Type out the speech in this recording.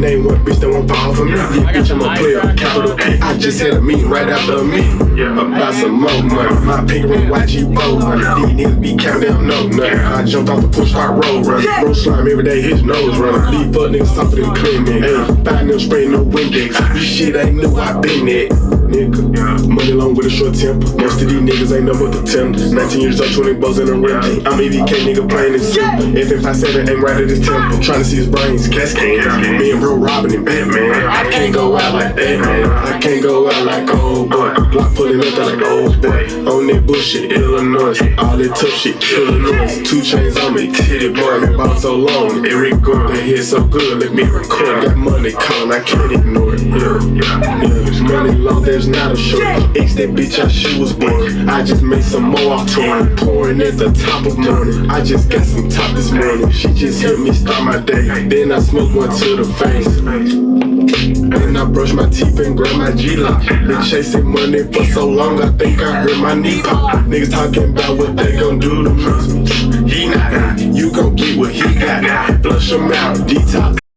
name one bitch that won't fall for me. Yeah, bitch, I'm a player, capital P. I just had a meeting right after a meeting about some more money. My pink ring, YG roll running. These niggas be counting, don't know nothing. I jumped off the push, start roll running. Roll slime every day, his nose running. These fuck niggas softer than clean niggas. Five niggas spraying no Windex. This shit ain't new, I been there. Nigga, money long with a short temper. Most of these niggas ain't no but the tenders. 19 years old, 20 bows in a rim. I'm EVK nigga plain and simple. FM57 ain't right at his temple. Tryna see his brains, cascade. Me and bro Robin and Batman. I can't go out like that, man. I can't go out like old boy. Glock pulling up like old boy. On that bullshit, Illinois. All that tough shit, killing noise. 2 chains on me, titty boy. Been bought so long, it record. That hit so good, let me record. Got money calling, I can't ignore it. Yeah. Money long, there's not a short. X that bitch, she was born. I just made some more off touring. Pouring at the top of morning. I just got some top this morning. She just helped me start my day. Then I smoke one to the face. Then I brush my teeth and grab my G-Lock. Been chasing money for so long, I think I heard my knee pop. Niggas talking about what they gon' do to me. He not, you gon' get what he got. Flush him out, detox.